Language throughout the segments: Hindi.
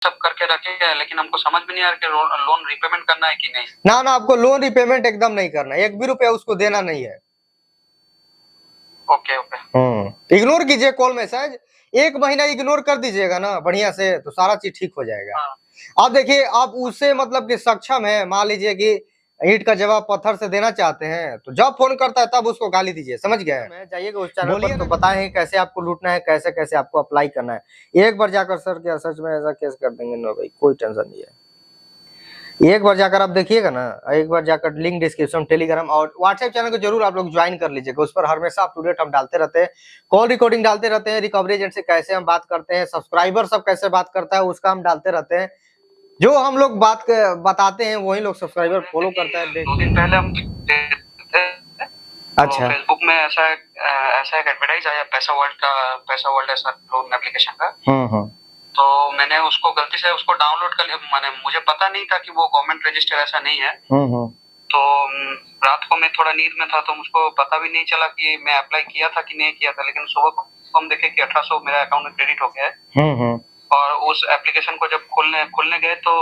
सब करके रखे हैं, लेकिन हमको समझ में नहीं आ रहा कि लोन रिपेमेंट करना है कि नहीं। ना ना, आपको लोन रिपेमेंट एकदम नहीं करना है, 1 भी रुपया उसको देना नहीं है। Okay okay. इग्नोर कीजिए कॉल मैसेज, 1 महीना इग्नोर कर दीजिएगा ना बढ़िया से, तो सारा चीज ठीक हो जाएगा। हाँ। अब देखिए, आप उससे मतलब कि सक्षम है, मान लीजिए कि ईंट का जवाब पत्थर से देना चाहते हैं, तो जब फोन करता है तब उसको गाली दीजिए, समझ गए। मैं जाइएगा उस चैनल पर, तो बताए कैसे आपको लूटना है, कैसे कैसे आपको अप्लाई करना है। एक बार जाकर सर क्या सच में ऐसा केस कर देंगे? नो भाई, कोई टेंशन नहीं है। एक बार जाकर आप देखिएगा ना, एक बार जाकर लिंक डिस्क्रिप्शन, टेलीग्राम और व्हाट्सएप चैनल को जरूर आप लोग ज्वाइन कर लीजिएगा। उस पर हमेशा अप टू डेट हम डालते रहते हैं, कॉल रिकॉर्डिंग डालते रहते हैं, रिकवरी एजेंट से कैसे हम बात करते हैं, सब्सक्राइबर सब कैसे बात करता है उसका हम डालते रहते हैं। जो हम लोग बताते हैं वही लोग सब्सक्राइबर फॉलो करता है। 2 दिन पहले हम अच्छा, फेसबुक में ऐसा एक एडवर्टाइज आया पैसा वर्ल्ड ऐसा लोन एप्लीकेशन का। तो मैंने उसको गलती से उसको डाउनलोड कर लिया, मैंने मुझे पता नहीं था कि वो गवर्नमेंट रजिस्टर ऐसा नहीं है। तो रात को मैं थोड़ा नींद में था, तो मुझको पता भी नहीं चला कि मैं अप्लाई किया था कि नहीं किया था, लेकिन सुबह को हम देखे कि 1800 मेरा अकाउंट में क्रेडिट हो गया है। और उस एप्लीकेशन को जब खोलने गए तो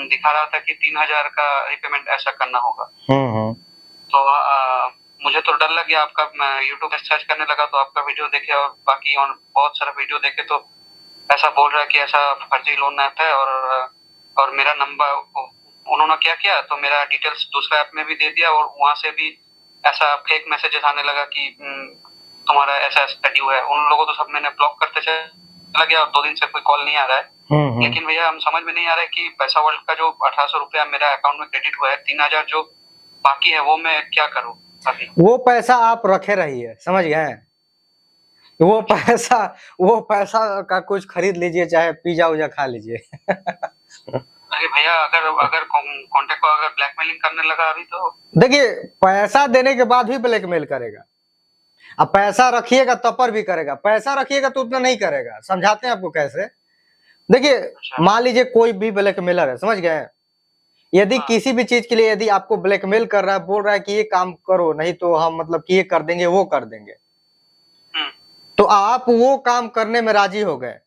दिखा रहा था कि 3000 का रिपेमेंट ऐसा करना होगा। तो मुझे तो डर लग गया। आपका यूट्यूब में सर्च करने लगा तो आपका वीडियो देखे और बाकी और बहुत सारा वीडियो देखे, तो ऐसा बोल रहा है कि ऐसा फर्जी लोन ऐप है। और मेरा नंबर उन्होंने क्या किया, तो मेरा डिटेल्स दूसरा ऐप में भी दे दिया, और वहां से भी ऐसा फेक मैसेजेस आने लगा कि तुम्हारा ऐसा ऐसा ड्यू है। उन लोगों तो सब मैंने ब्लॉक करते चला गया, और 2 दिन से कोई कॉल नहीं आ रहा है। लेकिन भैया हम समझ में नहीं आ रहा है कि पैसा वर्ल्ड का जो 1800 रुपया मेरा अकाउंट में क्रेडिट हुआ है, 3000 जो बाकी है वो मैं क्या करूँ अभी? वो पैसा आप रखे रहिए, समझ गए। वो पैसा का कुछ खरीद लीजिए, चाहे पिज्जा उजा खा लीजिए। अरे भैया, अगर कांटेक्ट को अगर ब्लैकमेलिंग करने लगा अभी, तो देखिए, पैसा देने के बाद भी ब्लैकमेल करेगा। अब पैसा रखिएगा तब पर भी करेगा, पैसा रखिएगा तो उतना नहीं करेगा। समझाते हैं आपको कैसे। देखिए, मान लीजिए कोई भी ब्लैकमेलर है, समझ गए। यदि किसी भी चीज के लिए यदि आपको ब्लैकमेल कर रहा है, बोल रहा है कि ये काम करो, नहीं तो हम मतलब कि ये कर देंगे, वो कर देंगे, तो आप वो काम करने में राजी हो गए,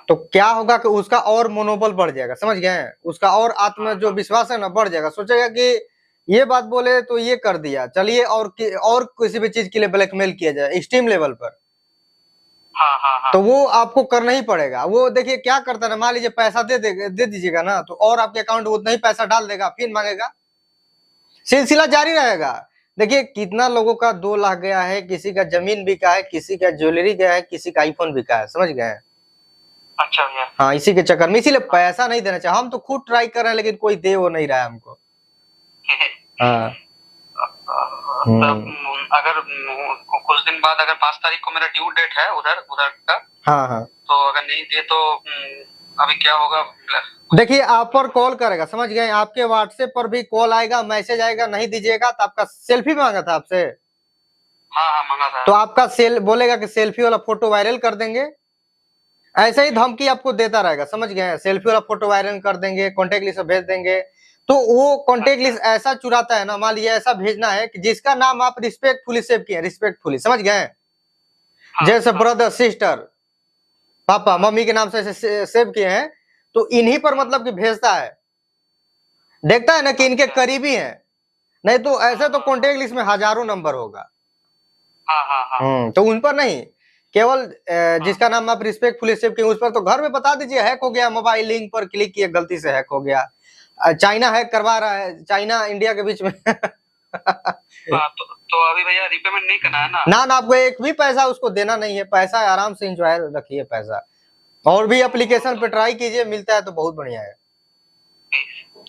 तो क्या होगा कि उसका और मनोबल बढ़ जाएगा, समझ गए। उसका और आत्म जो विश्वास है ना बढ़ जाएगा, सोचेगा कि ये बात बोले तो ये कर दिया, चलिए और किसी भी चीज के लिए ब्लैकमेल किया जाए एक्सट्रीम लेवल पर। तो वो आपको करना ही पड़ेगा। वो देखिए क्या करता है ना, मान लीजिए पैसा दे दीजिएगा ना, तो और आपके अकाउंट में उतना ही पैसा डाल देगा, फिर मांगेगा, सिलसिला जारी रहेगा। देखिए कितना लोगों का 2 लाख गया है, किसी का जमीन बिका है, किसी का ज्वेलरी गया है, किसी का आईफोन बिका है, समझ गए। अच्छा भैया। हाँ, इसी के चक्कर में, इसीलिए पैसा नहीं देना चाहिए। हम तो खुद ट्राई कर रहे हैं, लेकिन कोई दे वो नहीं रहा है हमको। हाँ। अगर कुछ दिन बाद अगर 5 तारीख को मेरा ड्यू डेट है उधर का, हाँ, तो अगर नहीं दे तो अभी क्या होगा? देखिए, आप पर कॉल करेगा, समझ गए। आपके व्हाट्सएप पर भी कॉल आएगा, मैसेज आएगा, नहीं दीजिएगा तो आपका सेल्फी मांगा था आपसे। हाँ मांगा था। तो आपका बोलेगा कि सेल्फी वाला फोटो वायरल कर देंगे। ऐसे ही धमकी आपको देता रहेगा, समझ गए। सेल्फी वाला फोटो वायरल कर देंगे, कॉन्टेक्ट लिस्ट भेज देंगे। तो वो कॉन्टेक्ट लिस्ट ऐसा चुराता है ना, मान लीजिए ऐसा भेजना है कि जिसका नाम आप रिस्पेक्टफुली सेव किए, रिस्पेक्टफुली, समझ गए। जैसे ब्रदर, सिस्टर, पापा, मम्मी के नाम से सेव किए हैं, तो इन्हीं पर मतलब कि भेजता है। देखता है ना कि इनके करीबी हैं, नहीं तो ऐसे तो कॉन्टेक्ट लिस्ट में हजारों नंबर होगा। तो उन पर नहीं, केवल जिसका नाम आप रिस्पेक्टफुली सेव किए उस पर तो घर में बता दीजिए हैक हो गया, मोबाइल लिंक पर क्लिक किए, गलती से हैक हो गया। चाइना हैक करवा रहा है, चाइना इंडिया के बीच में। तो अभी भैया रिपेमेंट नहीं करना है ना? ना, आपको एक भी पैसा उसको देना नहीं है। पैसा आराम से एंजॉय रखिए पैसा, और भी एप्लीकेशन पे ट्राई कीजिए, मिलता है तो बहुत बढ़िया है।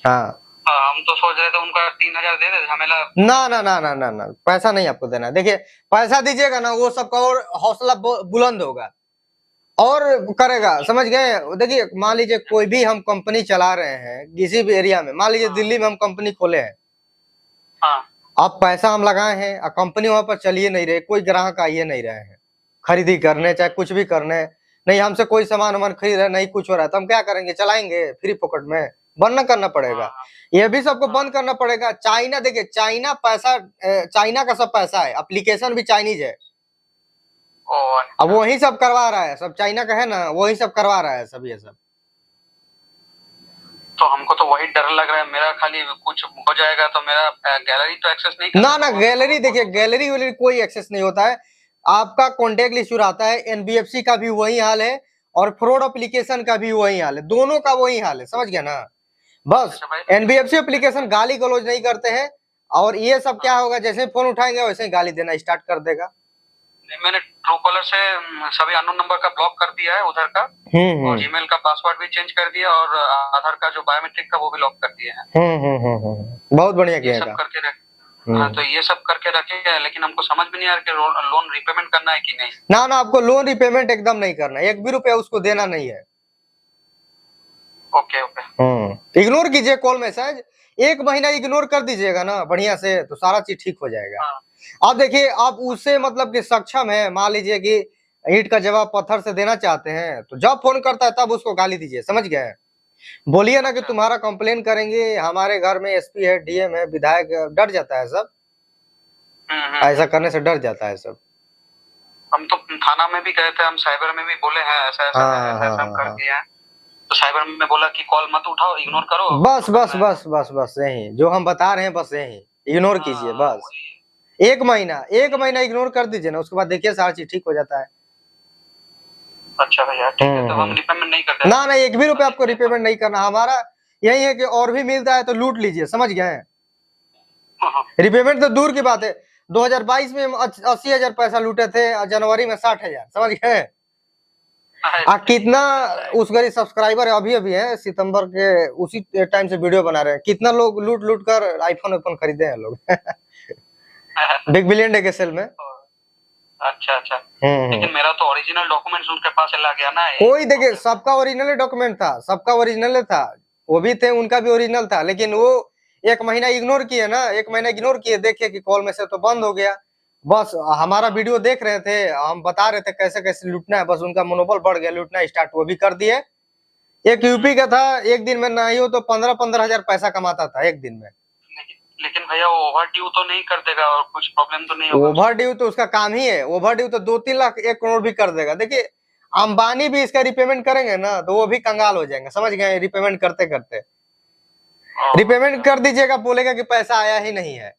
हाँ, हम तो सोच रहे थे उनका 3000 दे दे झमेला। ना, पैसा नहीं आपको देना। देखिए, पैसा दीजिएगा ना, वो सबका और हौसला बुलंद होगा और करेगा, समझ गए। देखिए, मान लीजिए कोई भी हम कंपनी चला रहे हैं किसी भी एरिया में, मान लीजिए दिल्ली में हम कंपनी खोले हैं। अब पैसा हम लगाए हैं और कंपनी वहां पर चलिए नहीं रहे, कोई ग्राहक आइए नहीं रहे हैं खरीदी करने, चाहे कुछ भी करने, नहीं हमसे कोई सामान खरीद रहे, नहीं कुछ हो रहा है, तो हम क्या करेंगे? चलाएंगे फ्री पॉकेट में? बंद न करना पड़ेगा, ये भी सबको बंद करना पड़ेगा। चाइना, देखिए चाइना पैसा, चाइना का सब पैसा है, एप्लीकेशन भी चाइनीज है। अब वही सब करवा रहा है, सब चाइना का है ना, वही सब करवा रहा है सब, ये सब तो हमको तो वही डर लग रहा है, मेरा खाली कुछ हो जाएगा तो मेरा गैलरी तो एक्सेस नहीं कर ना ना गैलरी, देखिए गैलरी वैलरी कोई एक्सेस नहीं होता है। आपका कॉन्टेक्ट लिस्ट आता है, एनबीएफसी का भी वही हाल है और फ्रॉड एप्लीकेशन का भी वही हाल है, दोनों का वही हाल है, समझ गया ना। बस एनबीएफसी एप्लीकेशन गाली गलौज नहीं करते हैं, और ये सब क्या होगा, जैसे फोन उठाएंगे वैसे ही गाली देना स्टार्ट कर देगा। मैंने ट्रू कॉलर से सभी अननोन नंबर का ब्लॉक कर दिया है उधर का, और जीमेल का पासवर्ड भी चेंज कर दिया, और आधार का जो बायोमेट्रिक था वो भी लॉक कर दिया है। बहुत बढ़िया ये किया। सब करके हाँ, तो ये सब करके रखे हैं, लेकिन हमको समझ में नहीं आ रहा कि लोन रिपेमेंट करना है कि नहीं। ना ना आपको लोन रिपेमेंट एकदम नहीं करना है, 1 भी रुपया उसको देना नहीं है। Okay okay. इग्नोर कीजिए कॉल मैसेज, 1 महीना इग्नोर कर दीजिएगा ना बढ़िया से, तो सारा चीज ठीक हो जाएगा। अब देखिए आप उससे मतलब कि सक्षम है, मान लीजिए कि ईंट का जवाब पत्थर से देना चाहते हैं, तो जब फोन करता है तब उसको गाली दीजिए, समझ गए। बोलिए ना कि तुम्हारा कंप्लेन करेंगे, हमारे घर में एसपी है, डीएम है, विधायक, डर जाता है सब, ऐसा करने से डर जाता है सब। हम तो थाना में भी गए थे, हम साइबर में भी बोले हैं ऐसा ऐसा ऐसा कर दिया है, तो साइबर में बोला कि कॉल मत उठाओ, इग्नोर करो। बस बस बस बस बस यही जो हम बता रहे हैं, बस यही इग्नोर कीजिए बस। 1 महीना इग्नोर कर दीजिए ना, उसके बाद देखिए सारा चीज ठीक हो जाता है। अच्छा भैया ठीक है, तो हम रिपेमेंट नहीं करते ना ना 1 भी रुपया आपको रिपेमेंट नहीं करना, हमारा यही है कि और भी मिलता है तो लूट लीजिए, समझ गए। रिपेमेंट तो दूर की बात है, 2022 में हम 80,000 पैसा लूटे थे, जनवरी में 60,000, समझ गए। कितना उस गरीब सब्सक्राइबर है, अभी अभी है सितंबर के उसी टाइम से वीडियो बना रहे हैं, कितना लोग लूट लूट कर आईफोन खरीदे हैं लोग बिग बिलियन डे के सेल में। अच्छा अच्छा। लेकिन मेरा तो ओरिजिनल डॉक्यूमेंट्स उनके पास चला गया ना। कोई देखिए सबका ओरिजिनल डॉक्यूमेंट था, सबका ओरिजिनल था, वो भी थे, उनका भी ओरिजिनल था, लेकिन वो 1 महीना इग्नोर किए ना, 1 महीना इग्नोर किए, देखे कि कॉल में से तो बंद हो गया। बस हमारा वीडियो देख रहे थे, हम बता रहे थे कैसे कैसे लूटना है, बस उनका मनोबल बढ़ गया, लूटना स्टार्ट वो भी कर दिए। एक यूपी का था, एक दिन में नहीं हो तो 15-15 हजार पैसा कमाता था एक दिन में। लेकिन भैया वो ओवर ड्यू तो नहीं कर देगा और कुछ प्रॉब्लम तो नहीं होगा? ओवर ड्यू तो उसका काम ही है, ओवर ड्यू तो 2-3 लाख 1 करोड़ भी कर देगा। देखिए अंबानी भी इसका रिपेमेंट करेंगे ना तो वो भी कंगाल हो जाएंगे, समझ गए, रिपेमेंट करते करते। रिपेमेंट कर दीजिएगा, बोलेगा कि पैसा आया ही नहीं है,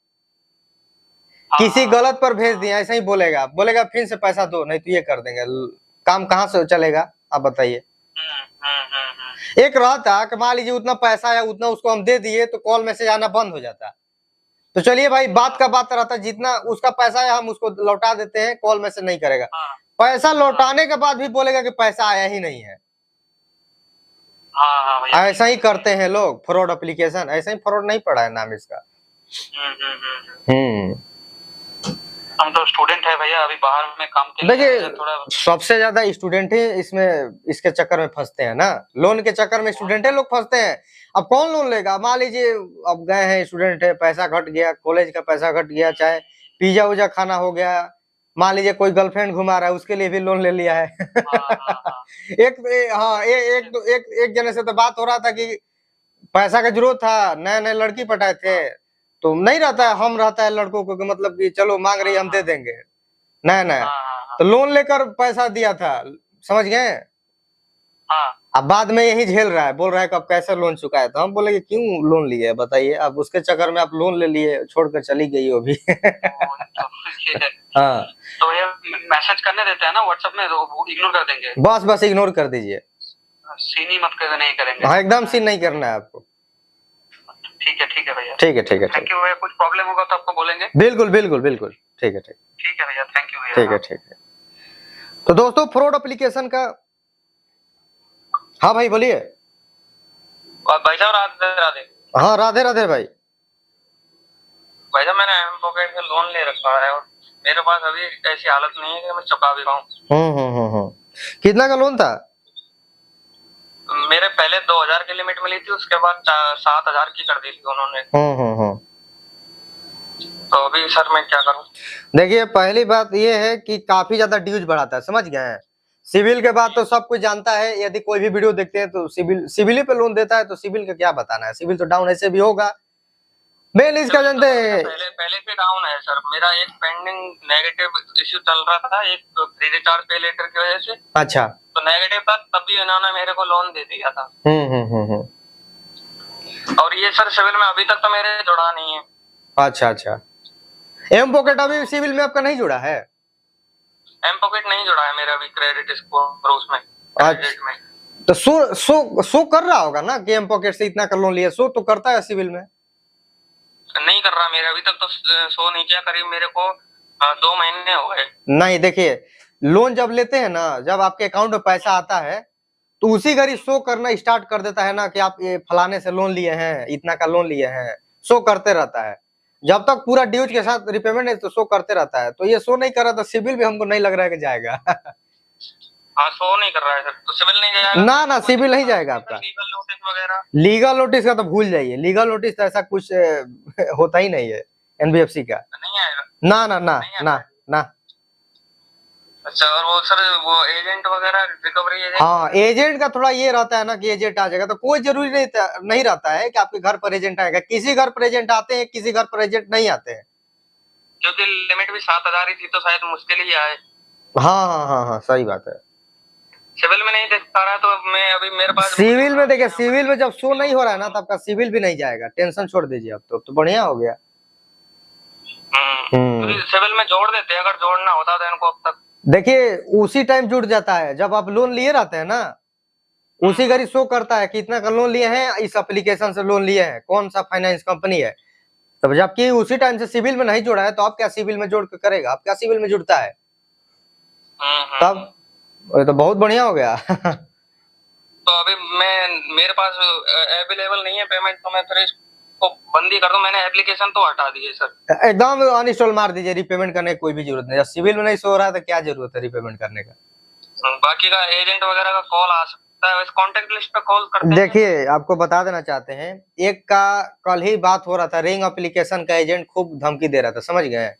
किसी गलत पर भेज दिया, ऐसा ही बोलेगा, बोलेगा फिर से पैसा दो नहीं तो ये कर देंगे। काम कहाँ से चलेगा आप बताइए। एक रहता कि मान लीजिए उतना पैसा आया, उतना उसको हम दे दिए तो कॉल मैसेज आना बंद हो जाता, तो चलिए भाई बात का बात रहता, जितना उसका पैसा है हम उसको लौटा देते हैं, कॉल मैसेज नहीं करेगा। पैसा लौटाने के बाद भी बोलेगा कि पैसा आया ही नहीं है। ऐसा ही करते हैं लोग, फ्रॉड एप्लीकेशन, ऐसा ही फ्रॉड नहीं पड़ा है नाम इसका। हम तो स्टूडेंट है भैया, अभी बाहर में काम के लिए देखिए थोड़ा सबसे ज्यादा स्टूडेंट ही इसमें इसके चक्कर में फंसते हैं ना, लोन के चक्कर में स्टूडेंट लोग फंसते हैं। अब कौन लोन लेगा, मान लीजिए अब गए हैं स्टूडेंट है, पैसा घट गया, कॉलेज का पैसा घट गया, चाहे पिज्जा उजा खाना हो गया, मान लीजिए कोई गर्लफ्रेंड घुमा रहा है उसके लिए भी लोन ले लिया है एक जने से तो बात हो रहा था कि पैसा का जरूरत था, नए नए लड़की पटाए थे, तो नहीं रहता है, हम रहता है लड़कों को कि मतलब कि चलो मांग रही हम दे देंगे, नया नया, तो लोन लेकर पैसा दिया था, समझ गए। अब बाद में यही झेल रहा है, बोल रहा है कि अब कैसे लोन चुकाए, तो हम बोले कि क्यों लोन लिए बताइए, अब उसके चक्कर में आप लोन ले लिए, छोड़कर चली गई वो भी हाँ तो भैया मैसेज करने देते हैं ना व्हाट्सएप में, तो इग्नोर कर देंगे, बस बस इग्नोर कर दीजिए, सीन ही मत कर, नहीं करेंगे। हाँ एकदम सीन नहीं करना है आपको। ठीक है भैया, ठीक है थैंक यू भैया, कुछ प्रॉब्लम होगा तो आपको बोलेंगे। बिल्कुल बिल्कुल बिल्कुल, ठीक है भैया, थैंक यू भैया। ठीक है। तो दोस्तों फ्रॉड एप्लीकेशन का, हाँ भाई बोलिए। भाई साहब राधे राधे। हाँ राधे राधे भाई साहब मैंने एम पॉकेट से लोन ले रखा है और मेरे पास अभी ऐसी हालत नहीं है कि मैं चुका भी पाऊँ। कितना का लोन था? मेरे पहले 2000 की लिमिट मिली थी, उसके बाद 7000 की कर दी थी उन्होंने। तो अभी सर मैं क्या करूं? देखिए पहली बात ये है कि काफी ज्यादा ड्यूज बढ़ाता है, समझ गए हैं। सिविल के बाद तो सब कुछ जानता है, यदि कोई भी वीडियो देखते हैं तो सिविल पे लोन देता है, तो सिविल का क्या बताना है, सिविल तो डाउन ऐसे भी होगा, मेन इसका जानते हैं। पहले से डाउन है सर, मेरा एक पेंडिंग नेगेटिव इश्यू चल रहा था, एक फ्री रिचार्ज पे लेटर की वजह से। अच्छा, तो नेगेटिव था, तभी इन्होंने मेरे को लोन दे दिया था। और ये सर सिविल में अभी तक तो मेरे जुड़ा नहीं है। अच्छा अच्छा, एम पॉकेट अभी सिविल में आपका नहीं जुड़ा है? एम पॉकेट नहीं जुड़ा है मेरा अभी क्रेडिट स्कोर उसमें, क्रेडिट में। तो शो कर रहा होगा ना कि एम पॉकेट से इतना का लोन लिया, शो तो करता है सिविल में। नहीं कर रहा मेरे, अभी तक तो शो नहीं किया, करीब मेरे को 2 महीने हो गए। नहीं देखिए, लोन जब लेते हैं ना, जब आपके अकाउंट में पैसा आता है तो उसी घड़ी शो करना स्टार्ट कर देता है ना कि आप ये फलाने से लोन लिए हैं, इतना का लोन लिए हैं, शो करते रहता है। जब तक पूरा ड्यूज के साथ रिपेमेंट नहीं तो शो करते रहता है। तो ये शो नहीं कर रहा, तो सिविल भी हमको नहीं लग रहा है कि जाएगा। हाँ शो नहीं कर रहा है सर, तो सिविल नहीं जाएगा? ना सिविल नहीं जाएगा आपका। लीगल नोटिस वगैरह, लीगल नोटिस का तो भूल जाइए, लीगल नोटिस तो ऐसा कुछ होता ही नहीं है एनबीएफसी का। नहीं आएगा? ना ना ना ना ना। अच्छा, और वो सर वो एजेंट वगैरह, रिकवरी एजेंट? हाँ, एजेंट का थोड़ा ये रहता है ना कि एजेंट आ जाएगा, तो कोई जरूरी नहीं रहता है कि आपके घर पर एजेंट आएगा। किसी घर पर एजेंट आते हैं, किसी घर पर एजेंट नहीं आते हैं। क्योंकि लिमिट भी 7,000 ही थी, तो शायद मुश्किल ही आए। हाँ, सही बात है। सिविल में नहीं देख पा रहा, तो मैं अभी मेरे पास सिविल में देखिए, सिविल में जब शो नहीं हो रहा है ना, तो आपका सिविल भी नहीं जाएगा, टेंशन छोड़ दीजिए। अब तो बढ़िया हो गया। सिविल में जोड़ देते हैं, अगर जोड़ना होता तो इनको अब तक। देखिए उसी टाइम जुड़ जाता है जब आप लोन लिए रहते हैं ना, उसी घड़ी शो करता है कि इतना का लोन लिए हैं, इस एप्लीकेशन से लोन लिए हैं, कौन सा फाइनेंस कंपनी है। तब जबकि उसी टाइम से सिविल में नहीं जुड़ा है, तो आप क्या सिविल में जोड़ के करेगा? आप क्या सिविल में जुड़ता है तब? तो बहुत बढ़िया हो गया। तो अभी मेरे पास अवेलेबल नहीं है पेमेंट, तो मैं फिर इसको बंदी कर दूं? मैंने एप्लीकेशन तो हटा दी है सर। एकदम अनइंस्टॉल मार दीजिए, रिपेमेंट करने की कोई भी जरूरत नहीं। जब सिविल में नहीं शो हो रहा है तो क्या जरूरत है रिपेमेंट करने का? बाकी का एजेंट वगैरह का कॉल आ सकता है, कॉन्टेक्ट लिस्ट पे कॉल करते हैं। देखिए आपको बता देना चाहते हैं, एक का कल ही बात हो रहा था, रिंग एप्लीकेशन का एजेंट खूब धमकी दे रहा था, समझ गए?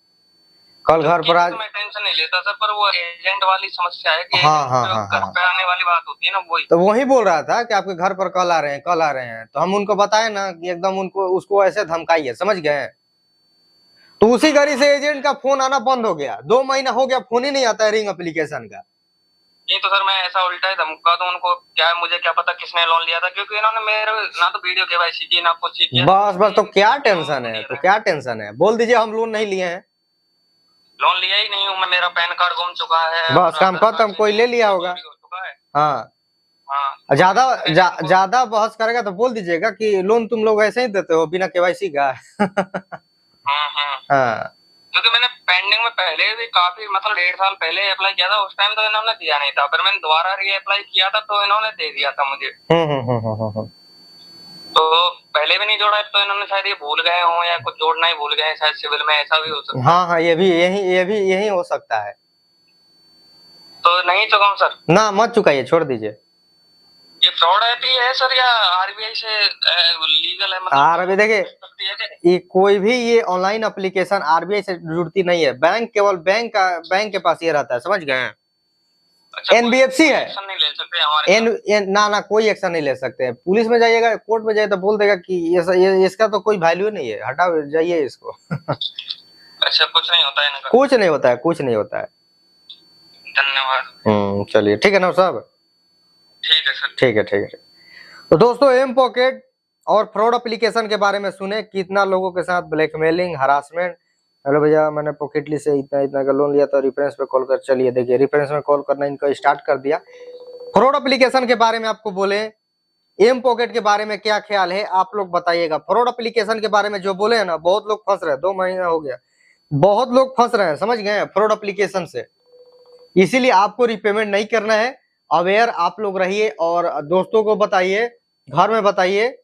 कल घर पर आज मैं टेंशन नहीं लेता सर, पर वो एजेंट वाली समस्या है कि हाँ घर पे आने वाली बात होती है ना, वही। तो वही बोल रहा था कि आपके घर पर कल आ रहे हैं, कल आ रहे हैं। तो हम उनको बताए ना कि एकदम उनको उसको ऐसे धमकाइए, समझ गए? तो उसी घड़ी से एजेंट का फोन आना बंद हो गया। 2 महीना हो गया, फोन ही नहीं आता है रिंग एप्लीकेशन का। नहीं तो सर मैं ऐसा उल्टा ही धमका दूं उनको? क्या है, मुझे क्या पता किसने लोन लिया था, क्योंकि इन्होंने मेरे ना तो वीडियो केवाईसी की, ना कुछ किया। बस तो क्या टेंशन है? तो क्या टेंशन है? बोल दीजिए हम लोन नहीं लिए हैं, लोन लिया ही नहीं हूँ मैं, मेरा पैन कार्ड गुम चुका है, बस काम खत्म। कोई ले लिया होगा। हाँ, ज्यादा बहस करेगा तो बोल दीजिएगा कि लोन तुम लोग ऐसे ही देते हो बिना केवाईसी का। हाँ, क्योंकि मैंने पेंडिंग में पहले भी काफी, मतलब 1.5 साल पहले अप्लाई किया था, उस टाइम तो इन्होंने दिया नहीं था, फिर मैंने दोबारा री अप्लाई किया था तो इन्होंने दे दिया था मुझे। तो पहले भी नहीं जोड़ा, तो इन्होंने शायद ये भूल गए हो या कुछ जोड़ना ही भूल गए शायद, सिविल में ऐसा भी हो सकता है। हाँ, ये भी यही हो सकता है। तो नहीं चुकाऊं सर? ना मत चुकाइए, छोड़ दीजिए। ये फ्रॉड ऐप ही है सर, या आरबीआई से लीगल है? मतलब आरबीआई देखिए, ये कोई भी ये ऑनलाइन एप्लीकेशन आरबीआई से जुड़ती नहीं है। बैंक केवल बैंक के पास ये रहता है, समझ गए? अच्छा, एनबीएफसी है, एक्शन नहीं ले सकते हमारे? ना कोई एक्शन नहीं ले सकते हैं। पुलिस में जाइएगा, कोर्ट में जाइए तो बोल देगा कि इसका तो कोई वैल्यू नहीं है, हटाओ जाइए इसको। अच्छा, कुछ नहीं होता है इनका? कुछ नहीं होता है, कुछ नहीं होता है। धन्यवाद। चलिए ठीक है ना साहब? ठीक है सर। ठीक है। तो दोस्तों, एम पॉकेट और फ्रॉड एप्लीकेशन के बारे में सुने, कितना लोगों के साथ ब्लैकमेलिंग, हरासमेंट। हेलो भैया, मैंने पॉकेटली से इतना का लोन लिया था, रेफरेंस पे कॉल कर। चलिए देखिए, रेफरेंस में कॉल करना इनका स्टार्ट कर दिया। फ्रॉड एप्लीकेशन के बारे में आपको बोले, एम पॉकेट के बारे में क्या ख्याल है आप लोग बताइएगा। फ्रॉड एप्लीकेशन के बारे में जो बोले है ना, बहुत लोग फंस रहे हैं। 2 महीना हो गया, बहुत लोग फंस रहे हैं, समझ गए? फ्रॉड एप्लीकेशन से। इसीलिए आपको रिपेमेंट नहीं करना है। अवेयर आप लोग रहिए और दोस्तों को बताइए, घर में बताइए,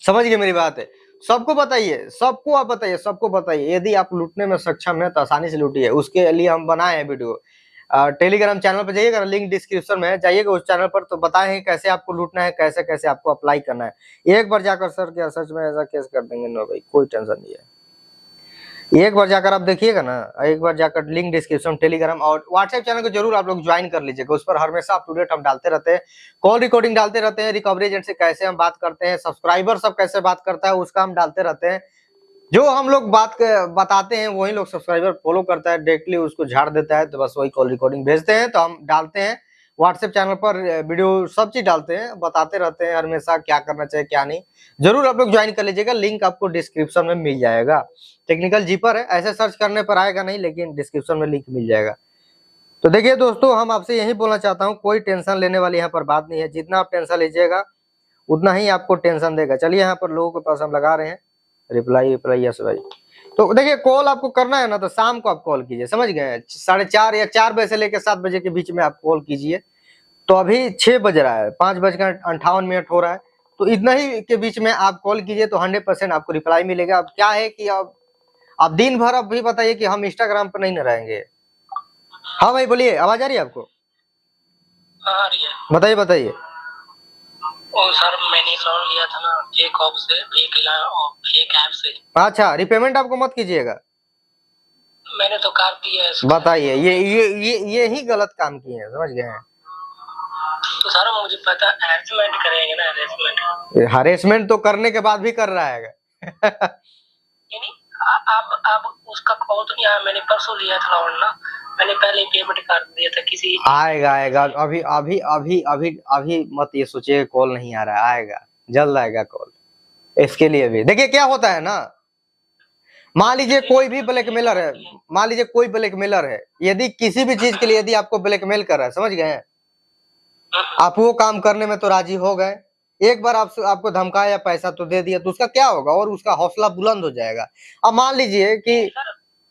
समझ गए मेरी बात है? सबको बताइए, सबको आप बताइए, सबको बताइए। यदि आप लूटने में सक्षम है तो आसानी से लूटिए। उसके लिए हम बनाए हैं वीडियो। टेलीग्राम चैनल पर जाइएगा, लिंक डिस्क्रिप्शन में है, जाइएगा उस चैनल पर, तो बताए हैं कैसे आपको लूटना है, कैसे कैसे आपको अप्लाई करना है। एक बार जाकर सर क्या सच में ऐसा केस कर देंगे? नो भाई, कोई टेंशन नहीं है। एक बार जाकर आप देखिएगा ना, एक बार जाकर लिंक डिस्क्रिप्शन, टेलीग्राम और व्हाट्सएप चैनल को जरूर आप लोग ज्वाइन कर लीजिएगा। उस पर हमेशा अप टू डेट हम डालते रहते हैं, कॉल रिकॉर्डिंग डालते रहते हैं, रिकवरी एजेंट से कैसे हम बात करते हैं, सब्सक्राइबर सब कैसे बात करता है उसका हम डालते रहते हैं। जो हम लोग बताते हैं वही लोग सब्सक्राइबर फॉलो करता है, डायरेक्टली उसको झाड़ देता है। तो बस वही कॉल रिकॉर्डिंग भेजते हैं तो हम डालते हैं, व्हाट्सएप चैनल पर वीडियो सब चीज डालते हैं, बताते रहते हैं हमेशा क्या करना चाहिए क्या नहीं। जरूर आप लोग ज्वाइन कर लीजिएगा, लिंक आपको डिस्क्रिप्शन में मिल जाएगा। टेक्निकल जीपर है, ऐसे सर्च करने पर आएगा नहीं, लेकिन डिस्क्रिप्शन में लिंक मिल जाएगा। तो देखिए दोस्तों, हम आपसे यही बोलना चाहता हूँ, कोई टेंशन लेने वाली यहाँ पर बात नहीं है। जितना आप टेंशन लीजिएगा उतना ही आपको टेंशन देगा। चलिए यहाँ पर लोगों के पास हम लगा रहे हैं रिप्लाई। यस भाई। तो देखिए, कॉल आपको करना है ना तो शाम को आप कॉल कीजिए, समझ गए? 4:30 या 4 बजे से लेकर 7 बजे के बीच में आप कॉल कीजिए। तो अभी 6 बज रहा है, 5:58 हो रहा है, तो इतना ही के बीच में आप कॉल कीजिए तो 100% आपको रिप्लाई मिलेगा। अब क्या है कि अब दिन भर अब भी बताइए कि हम इंस्टाग्राम पर नहीं न रहेंगे। हाँ भाई बोलिए, आवाज आ रही है आपको? आ रही है। बताइए बताइए। ओ सर, मैंने लोन लिया था ना एक ऑफ से, एक ऐप से। अच्छा, रिपेमेंट आपको मत कीजिएगा। मैंने तो कर दिया है। बताइए, ये ही गलत काम किए हैं, समझ गए हैं? तो सर मुझे पता, हैरेसमेंट करेंगे ना, हैरेसमेंट। हरेसमेंट तो करने के बाद भी कर रहा है। यानी अब उसका कॉल तो नहीं आया। मैंने परसों लिया था लोन ना, मैंने पहले पेमेंट कर दिया था किसी। आएगा अभी अभी अभी अभी अभी मत ये सोचिए कॉल नहीं आ रहा है, आएगा, जल्द आएगा कॉल। इसके लिए भी देखिए क्या होता है ना, मान लीजिए कोई भी ब्लैकमेलर है, मान लीजिए कोई ब्लैकमेलर है, यदि किसी भी चीज के लिए यदि आपको ब्लैकमेल कर रहा है, समझ गए? आप वो काम करने में तो राजी हो गए, एक बार आपको धमकाया, पैसा तो दे दिया, तो उसका क्या होगा? और उसका हौसला बुलंद हो जाएगा। अब मान लीजिए कि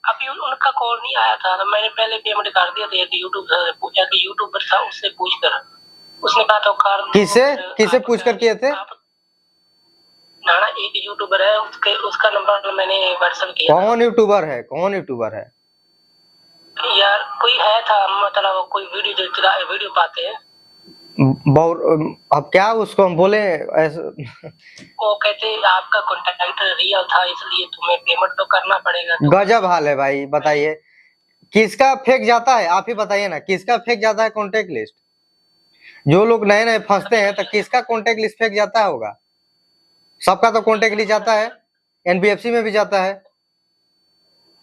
अभी उनका कॉल नहीं आया था, तो मैंने पहले पेमेंट कर दिया था। यूट्यूब से पूछा कि यूट्यूबर था, उससे पूछ कर, उसने कहा तो कर। किसे पूछ कर किए थे? ना एक यूट्यूबर है, उसका नंबर मैंने व्हाट्सएप किया। कौन यूट्यूबर है? कौन यूट्यूबर है यार? कोई है था, मतलब कोई वीडियो पाते हैं। अब क्या उसको हम बोले ऐसे? वो कहते आपका कॉन्टैक्ट रियल था, इसलिए तुम्हें पेमेंट तो करना पड़ेगा। तो गजब हाल है भाई। बताइए किसका फेक जाता है, आप ही बताइए ना, किसका फेक जाता है कॉन्टेक्ट लिस्ट? जो लोग नए नए फंसते हैं तो किसका कॉन्टेक्ट लिस्ट फेक जाता होगा? सबका तो कॉन्टेक्ट लिस्ट जाता है, एनबीएफसी में भी जाता है।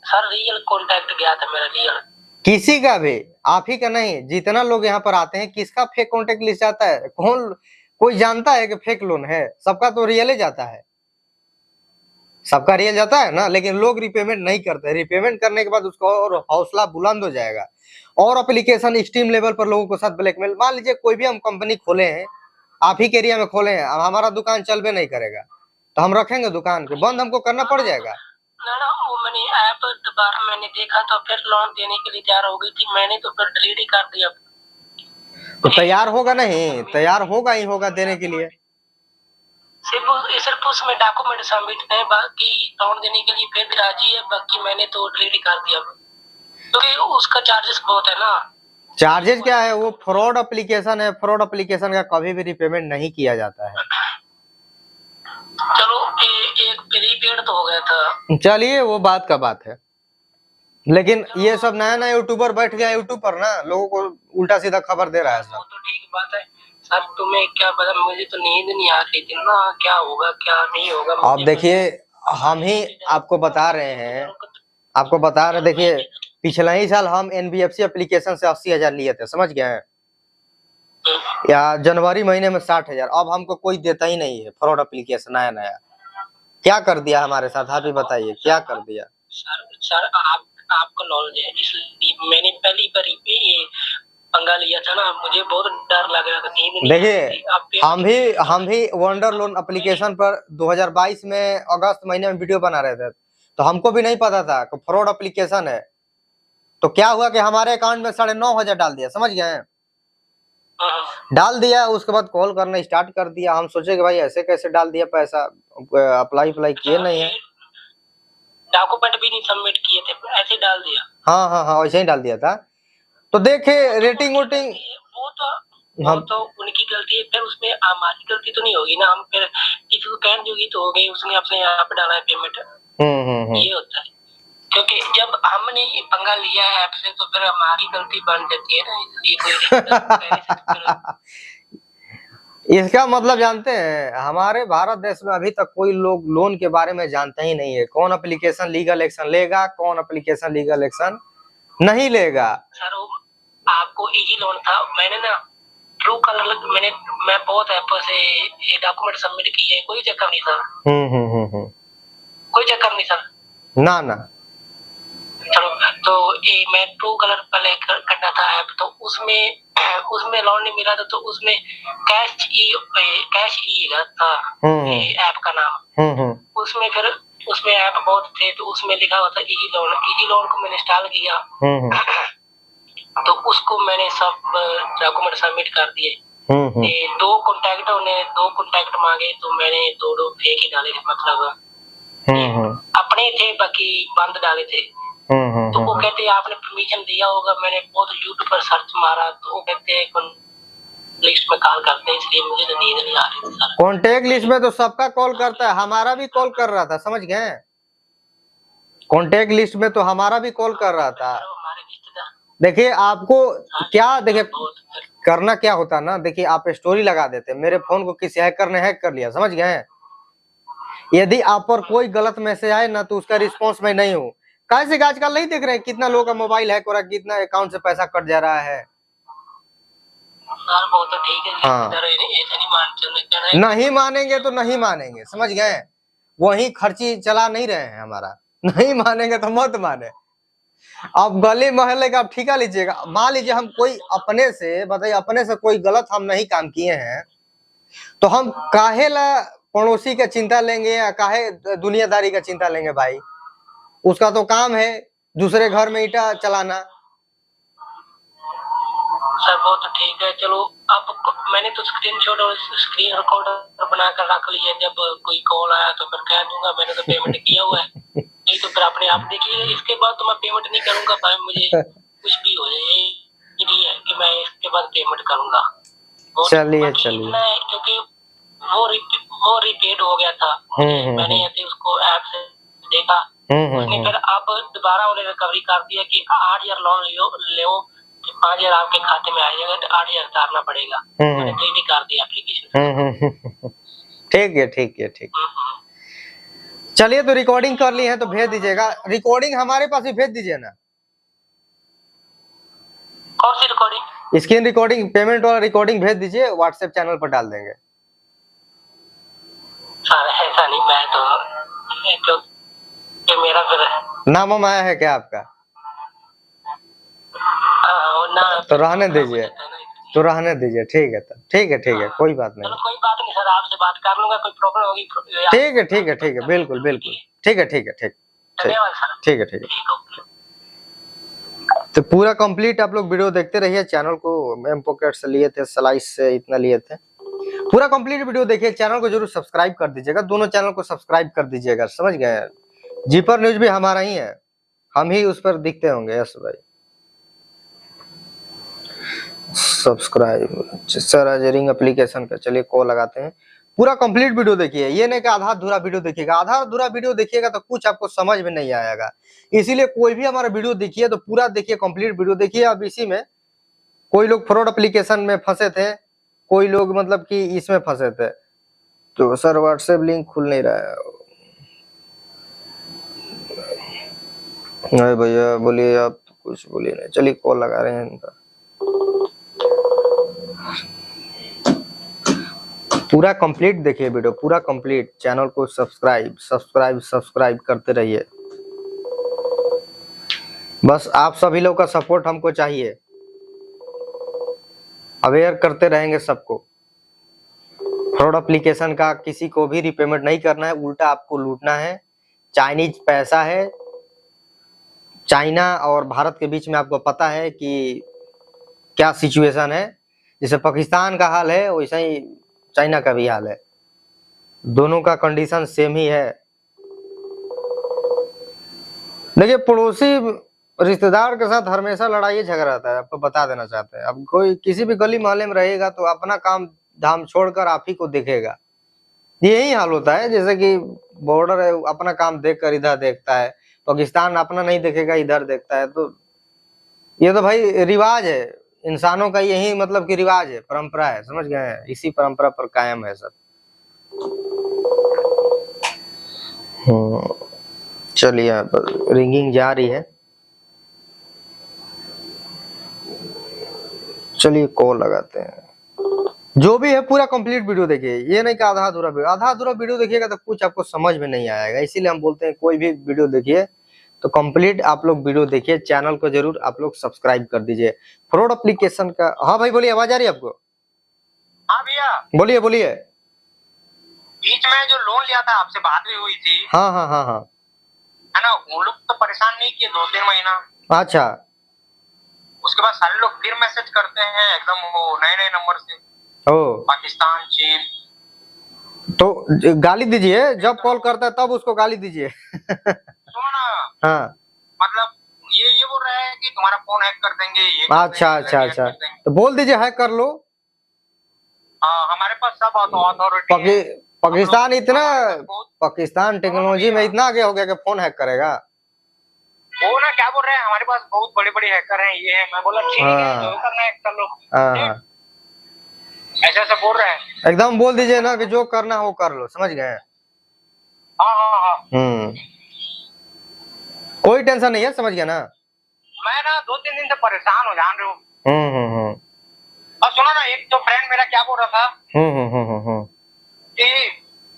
सर रियल कॉन्टैक्ट गया था मेरा, रियल। किसी का भी, आप ही का नहीं, जितना लोग यहाँ पर आते हैं किसका फेक कॉन्टेक्ट लिस्ट जाता है? कोई जानता है कि फेक लोन है? सबका तो रियल ही जाता है, सबका रियल जाता है ना, लेकिन लोग रिपेमेंट नहीं करते। रिपेमेंट करने के बाद उसका और हौसला बुलंद हो जाएगा, और एप्लीकेशन एक्सट्रीम लेवल पर लोगों के साथ ब्लैकमेल। मान लीजिए कोई भी हम कंपनी खोले हैं, आप ही के एरिया में खोले हैं, अब हमारा दुकान चलबे नहीं करेगा तो हम रखेंगे दुकान को बंद? हमको करना पड़ जाएगा ना। वो मैंने ऐप दोबारा मैंने देखा तो फिर लोन देने के लिए तैयार हो गई थी, मैंने तो फिर डिलीट ही कर दिया। तो तैयार होगा नहीं, तैयार होगा ही होगा देने के लिए। सिर्फ उसमें डॉक्यूमेंट सबमिट है, बाकी लोन देने के लिए फिर भी राजी है, बाकी मैंने तो डिलीट कर दिया क्योंकि उसका चार्जेस बहुत है ना। चार्जेस क्या है? वो फ्रॉड एप्लीकेशन है, फ्रॉड एप्लीकेशन का कभी भी रिपेमेंट नहीं किया जाता है। चलो एक प्रीपेड तो हो गया था, चलिए वो बात का बात है, लेकिन ये सब नया नया यूट्यूबर बैठ गया यूट्यूब पर ना, लोगों को उल्टा सीधा खबर दे रहा है सब। वो तो ठीक बात है सर, तुम्हें क्या पता, मुझे तो नींद नहीं आ रही थी ना, क्या होगा क्या नहीं होगा। अब देखिए हम ही आपको बता रहे हैं, आपको बता रहे, देखिए पिछला ही साल हम एनबीएफसी एप्लीकेशन से 80,000 लिए थे, समझ गए हैं? या जनवरी महीने में 60,000। अब हमको कोई देता ही नहीं है, फ्रॉड एप्लीकेशन नया नया। क्या कर दिया हमारे साथ, आप ही बताइए क्या कर दिया? सर आपको नॉलेज है, इसलिए मैंने पहली बार ये पंगा लिया था ना, मुझे बहुत डर लग रहा था, नींद नहीं। देखिए हम भी वंडर लोन एप्लीकेशन पर 2022 में अगस्त महीने में वीडियो बना रहे थे, तो हमको भी नहीं पता था कि फ्रॉड एप्लीकेशन है। तो क्या हुआ कि हमारे अकाउंट में 9,500 डाल दिया, समझ गए? डाल दिया, उसके बाद कॉल करना स्टार्ट कर दिया। हम सोचे कि भाई ऐसे कैसे डाल दिया पैसा, अप्लाई किए नहीं है, डॉक्यूमेंट भी नहीं सबमिट किए थे, ऐसे डाल दिया। हाँ वैसे ही डाल दिया था। तो देखे रेटिंग वोटिंग, वो तो उनकी गलती है, फिर उसमें हमारी गलती तो नहीं होगी ना, हम फिर किसी को कहने जोगी तो हो गई, उसने अपने आप डाला है पेमेंट। ये होता है, क्योंकि जब हमने ये पंगा लिया है ऐप से तो फिर हमारी गलती बन जाती है ना, इसलिए कोई इसका मतलब जानते हैं, हमारे भारत देश में अभी तक कोई लोग लोन के बारे में जानता ही नहीं है, कौन एप्लीकेशन लीगल एक्शन लेगा, कौन एप्लीकेशन लीगल एक्शन नहीं लेगा। सर आपको इजी लोन था, मैंने ना ट्रू कलर मैं बहुत ऐप से ये डॉक्यूमेंट सबमिट किए, कोई चक्कर नहीं सर। कोई चक्कर नहीं सर। ना ना चलो, तो ये मैं ट्रू कलर पहले करना था ऐप, तो उसमें लोन नहीं मिला था, तो उसमें कैश ई था ये ऐप का नाम। उसमें फिर उसमें ऐप बहुत थे, तो उसमें लिखा हुआ था इजी लोन को मैंने इंस्टॉल किया। तो उसको मैंने सब डॉक्यूमेंट सबमिट कर दिए। दो कॉन्टैक्ट मांगे, तो मैंने दो फेक ही डाले, मतलब अपने थे, बाकी बंद डाले थे। तो वो कहते आपने परमिशन दिया होगा। मैंने बहुत यूट्यूब पर सर्च मारा, तो वो कहते लिस्ट में कॉल करते हैं, इसलिए मुझे तो नींद नहीं आ रही थी। कॉन्टेक्ट लिस्ट में तो सबका कॉल करता है, हमारा भी कॉल कर रहा था, समझ गए? कॉन्टेक्ट लिस्ट में तो हमारा भी कॉल कर रहा था। देखिए आपको क्या, देखिए करना क्या होता ना, देखिए आप स्टोरी लगा देते, मेरे फोन को किसी हैकर ने हैक कर लिया, समझ गए? यदि आप पर कोई गलत मैसेज आए ना, तो उसका रिस्पॉन्स मैं नहीं हूँ। कैसे आजकल नहीं देख रहे हैं कितना लोगों का मोबाइल हैक हो रहा है, कितना अकाउंट से पैसा कट जा रहा है। वो तो ठीक है, हाँ नहीं मानेंगे तो नहीं मानेंगे, समझ गए? वही खर्ची चला नहीं रहे हैं हमारा, नहीं मानेंगे तो मत माने। अब गली मोहल्ले का आप ठिका लीजिएगा। मान लीजिए हम कोई अपने से, बताइए अपने से कोई गलत हम नहीं काम किए हैं, तो हम काहे ला पड़ोसी का चिंता लेंगे या काहे दुनियादारी का चिंता लेंगे भाई? उसका तो काम है दूसरे घर में ईंटा चलाना। सर वो तो ठीक है, चलो अब मैंने तो स्क्रीनशॉट और स्क्रीन रिकॉर्डर बनाकर रख लिया, जब कोई कॉल आया तो फिर कह दूंगा मैंने तो पेमेंट किया हुआ है। नहीं तो फिर अपने आप देखिए, इसके बाद तो मैं पेमेंट नहीं करूंगा भाई, मुझे कुछ भी हो जाए, ये है कि मैं इसके बाद पेमेंट करूंगा। चलिए क्योंकि वो रिपेड हो गया था। मैंने ऐसे उसको ऐप से देखा, उसने फिर अब दोबारा उन्हें रिकवरी कर दिया कि 8,000 लोन लो, 5,000 आपके खाते में आ जाएगा, तो 8,000 उतारना पड़ेगा। मैंने क्लिक कर दिया एप्लीकेशन। ठीक है ठीक है ठीक है। चलिए तो रिकॉर्डिंग कर ली है तो भेज दीजिएगा, रिकॉर्डिंग हमारे पास भी भेज दीजिए ना। कौन सी रिकॉर्डिंग? स्क्रीन रिकॉर्डिंग, पेमेंट वाला रिकॉर्डिंग भेज दीजिए, व्हाट्सएप चैनल पर डाल देंगे। सर ऐसा नहीं, मैं तो मेरा फिर नाम आया है क्या आपका? तो रहने दीजिए, तो रहने दीजिए, ठीक है तब, ठीक है कोई बात नहीं। कोई बात नहीं सर, आपसे बात कर लूंगा, कोई प्रॉब्लम होगी। ठीक है बिल्कुल बिल्कुल, ठीक है धन्यवाद सर। ठीक है। तो पूरा कंप्लीट आप लोग वीडियो देखते रहिए, चैनल को एम पॉकेट से लिए थे, स्लाइस से इतना लिए थे, पूरा कंप्लीट वीडियो देखिए। चैनल को जरूर सब्सक्राइब कर दीजिएगा, दोनों चैनल को सब्सक्राइब कर दीजिएगा, समझ गए? जीपर न्यूज भी हमारा ही है, हम ही उस पर दिखते होंगे। यस भाई सब्सक्राइब सर, आज रिंग एप्लीकेशन का। चलिए कॉल लगाते हैं। पूरा कंप्लीट वीडियो देखिए, ये नहीं कि आधा अधूरा वीडियो देखिएगा। आधा अधूरा वीडियो देखिएगा तो कुछ आपको समझ में नहीं आएगा, इसीलिए कोई भी हमारा वीडियो देखिए तो पूरा देखिए, कंप्लीट वीडियो देखिए। अब इसी में कोई लोग फ्रॉड एप्लीकेशन में फंसे थे, कोई लोग मतलब कि इसमें फंसे थे। तो सर व्हाट्सएप लिंक खुल नहीं रहा है। अरे भैया बोलिए, आप कुछ बोलिए नहीं। चलिए कॉल लगा रहे हैं इनका। पूरा कंप्लीट देखिए वीडियो, पूरा कंप्लीट। चैनल को सब्सक्राइब करते रहिए। बस आप सभी लोग का सपोर्ट हमको चाहिए, अवेयर करते रहेंगे सबको। फ्रॉड एप्लीकेशन का किसी को भी रीपेमेंट नहीं करना है, उल्टा आपको लूटना है। चाइनीज पैसा है, चाइना और भारत के बीच में आपको पता है कि क्या सिचुएशन है। जैसे पाकिस्तान का हाल है वैसा ही चाइना का भी हाल है, दोनों का कंडीशन सेम ही है। देखिए पड़ोसी रिश्तेदार के साथ हमेशा लड़ाई झगड़ा रहता है, आपको बता देना चाहते हैं। अब कोई किसी भी गली मोहल्ले में रहेगा तो अपना काम धाम छोड़कर आप ही को देखेगा, यही हाल होता है। जैसे कि बॉर्डर है, अपना काम देखकर इधर देखता है, पाकिस्तान अपना नहीं देखेगा इधर देखता है। तो ये तो भाई रिवाज है इंसानों का, यही मतलब कि रिवाज है, परंपरा है, समझ गए हैं? इसी परंपरा पर कायम है सब। चलिए रिंगिंग जा रही है, चलिए कॉल लगाते हैं। जो भी है पूरा कंप्लीट वीडियो देखिए, ये नहीं कि आधा अधूरा वीडियो। आधा अधूरा वीडियो देखिएगा तो कुछ आपको समझ में नहीं आएगा, इसीलिए हम बोलते हैं कोई भी वीडियो देखिए तो कंप्लीट आप लोग वीडियो देखिए। चैनल को जरूर आप लोग सब्सक्राइब कर दीजिए। फ्रॉड एप्लीकेशन का, हाँ भाई बोलिए, आवाज आ रही है आपको? हाँ भैया, बोलिए बोलिए। बीच में जो लोन लिया था आपसे बात भी हुई थी, हाँ हाँ हाँ हाँ, है ना, वो लोग तो परेशान नहीं किए 2-3 महीना। अच्छा। उसके बाद सारे लोग फिर मैसेज करते हैं एकदम वो नए नए नंबर से, ओ, पाकिस्तान, चीन। तो गाली दीजिए, जब कॉल करता है तब उसको गाली दीजिए। सुनो ना, हाँ, मतलब ये बोल रहे हैं कि तुम्हारा फोन हैक कर देंगे, ये कर अच्छा देंगे, अच्छा हैक अच्छा, कर देंगे। तो बोल दीजिए हैक कर लो। हाँ, हमारे पास सब अथॉरिटी है। पाकिस्तान इतना, बहुत- पाकिस्तान टेक्नोलॉजी में इतना आगे हो गया कि फोन हैक करेगा। वो ना क्या बोल रहे हैं, हमारे पास बहुत बड़े बड़े हैकर हैं, ये है। मैं बोला ठीक है, हाँ। जो करना है कर लो। हाँ, ऐसा ऐसा बोल रहे हैं। एकदम बोल दीजिए ना कि जो करना है वो कर लो, समझ गए? हाँ हाँ हाँ, कोई टेंशन नहीं है, समझ गया ना? मैं ना 2-3 दिन से परेशान हो, जान रहे हो। हम्म। और सुनो ना, एक तो फ्रेंड मेरा क्या बोल रहा था कि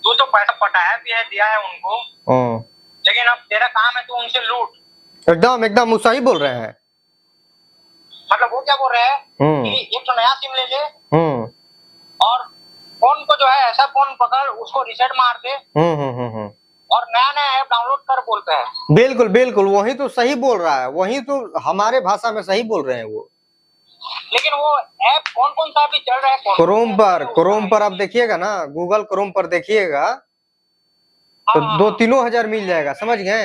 तू तो पैसा पटाया भी है, दिया है उनको, लेकिन अब तेरा काम है तो उनसे लूट। एकदम एकदम वो सही बोल रहे हैं। मतलब वो क्या बोल रहे हैं कि एक तो नया सिम ले ले और फोन को जो है ऐसा फोन पकड़, उसको रिसेट मार दे और नया नया ऐप डाउनलोड कर, बोलते हैं। बिल्कुल बिल्कुल, वही तो सही बोल रहा है, वही तो हमारे भाषा में सही बोल रहे हैं वो। लेकिन वो ऐप कौन कौन सा अभी चल रहा है? क्रोम पर आप देखिएगा ना, गूगल क्रोम पर देखिएगा तो 2-3 हजार मिल जाएगा, समझ गए?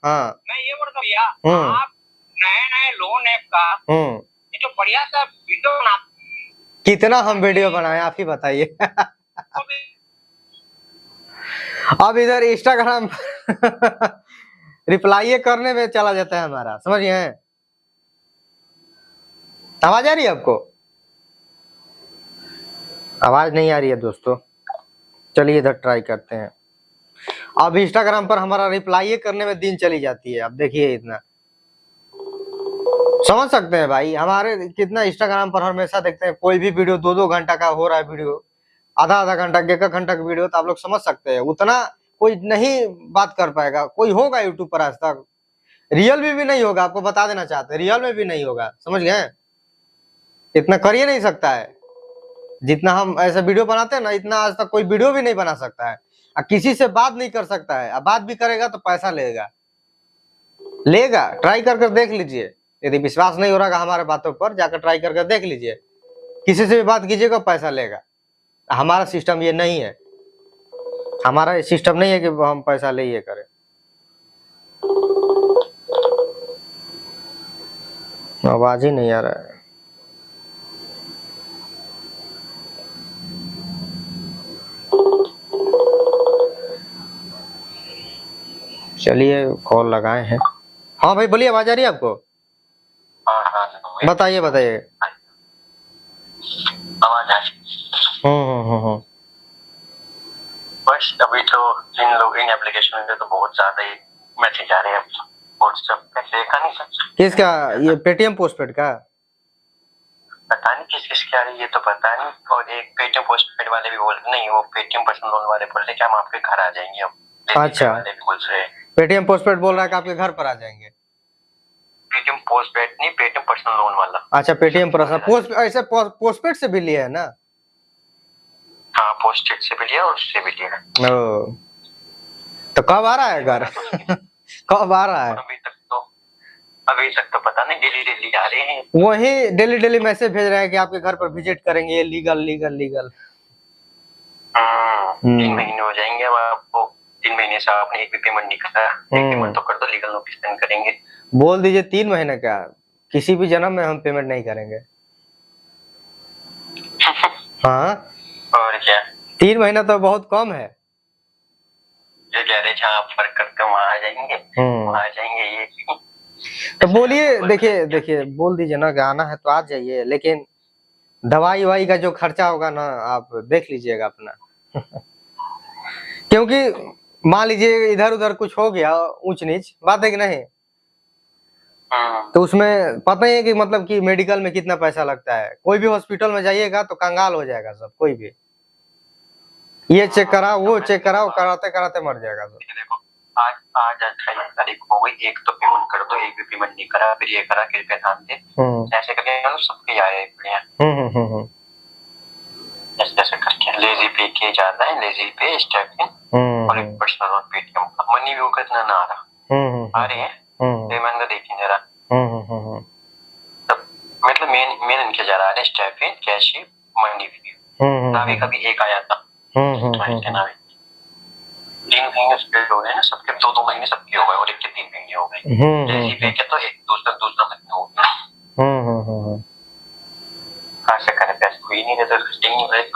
हाँ, मैं ये बोल रहा भैया, आप नए नए लोन ऐप का ये जो बढ़िया सा वीडियो बना, कितना हम वीडियो बनाए आप ही बताइए। अब इधर इंस्टाग्राम रिप्लाई करने में चला जाता है हमारा, समझ गए? आवाज आ रही है आपको? आवाज नहीं आ रही है दोस्तों, चलिए इधर ट्राई करते हैं। अब इंस्टाग्राम पर हमारा रिप्लाई करने में दिन चली जाती है। अब देखिए, इतना समझ सकते हैं भाई, हमारे कितना इंस्टाग्राम पर हमेशा देखते हैं कोई भी वीडियो 2-2 घंटा का हो रहा है, वीडियो आधा घंटा 1 घंटा का वीडियो, तो आप लोग समझ सकते हैं उतना कोई नहीं बात कर पाएगा। कोई होगा यूट्यूब पर आज तक, रियल में भी नहीं होगा, आपको बता देना चाहते हैं, रियल में भी नहीं होगा, समझ गए? इतना कर ही नहीं सकता है जितना हम ऐसा वीडियो बनाते हैं ना, इतना आज तक कोई वीडियो भी नहीं बना सकता है। किसी से बात नहीं कर सकता है, अब बात भी करेगा तो पैसा लेगा। ट्राई कर देख लीजिए, यदि विश्वास नहीं हो रहा हमारे बातों पर, जाकर ट्राई कर देख लीजिए। किसी से भी बात कीजिएगा पैसा लेगा। हमारा सिस्टम ये नहीं है, हमारा ये सिस्टम नहीं है कि हम पैसा ले ये करें। आवाज ही नहीं आ रहा है। चलिए कॉल लगाए हैं। हाँ भाई बोलिए, आवाज आ रही है आपको? बताइए बताइए। आवाज आ रही। बस अभी तो इन लोग इन एप्लीकेशन में तो बहुत ज्यादा ही मैसेज आ रहे हैं व्हाट्सएप पे, देखा नहीं सर। किसका? ये पेटीएम पोस्टपेड का? पता नहीं किसके आ रही है, ये तो पता नहीं। और एक पेटीएम पोस्टपेड वाले भी बोल रहे, नहीं वो पेटीएम पर्सनल लोन वाले बोल रहे कि हम आपके घर आ जाएंगे। अब अच्छा, वाले भी बोल रहे हैं पेटीएम पोस्टपेड बोल रहा है कि आपके घर पर आ जाएंगे। पेटीएम पोस्टपेड नहीं, पेटीएम पर्सनल लोन वाला। अच्छा, पेटीएम पर्सनल पोस्ट, ऐसे पोस्टपेड से भी लिया है ना? हाँ, पोस्टपेड से भी लिया और उससे भी लिया। ओ, तो कब आ रहा है घर? कब आ रहा है? अभी तक तो पता नहीं, डेली आ रहे हैं। वही डेली मैसेज भेज रहा है कि आपके घर पर विजिट करेंगे, ये लीगल। 3 महीने हो जाएंगे अब आपको। 3 महीने से आपने एक भी पेमेंट नहीं करा, एक पेमेंट तो कर दो, लीगल नोटिस सेंड करेंगे। बोल दीजिए 3 महीने का, किसी भी जन्म में हम पेमेंट नहीं करेंगे। हाँ, और क्या, 3 महीना तो बहुत कम है। जो कह रहे जहाँ आप फर्क करते हो वहाँ आ जाएंगे, वहाँ आ जाएंगे। ये तो बोलिए, देखिए बोल दीजिए ना कि आना है तो आ जाइए, लेकिन दवाई वाई का जो खर्चा होगा ना आप देख लीजिएगा अपना। क्योंकि मान लीजिए इधर उधर कुछ हो गया ऊंच नीच, बात है कि नहीं, तो उसमें पता ही है कि मतलब कि मेडिकल में कितना पैसा लगता है। कोई भी हॉस्पिटल में जाइएगा तो कंगाल हो जाएगा सब, कोई भी ये चेक कराओ वो चेक कराओ, कराते कराते मर जाएगा सब। देखो आज आज 28 तारीख हो गई, एक तो पेमेंट कर दो, एक भी पेमेंट नहीं करा, फिर ये करा कृपया ध्यान दे, ऐसे करके मतलब सबके आए बढ़िया। ऐसे ऐसे करके लेजी पे किए जाता है, लेजी पे स्टेप और एक पर्सनल और पेटीएम का मनी व्यू का इतना ना आ रहा, आ रहे हैं पेमेंट का देख नहीं रहा, मतलब मेन इनके जा रहा है step in cash money view. नावे कभी एक आया था, नावे 3 महीने उसके हो गए ना, सबके 2-2 महीने सबके हो गए और एक के 3 महीने हो गए। लेजी पे के तो एक दूसरा महीने हो गया। कहाँ से करें पैसे, कोई नहीं रहता,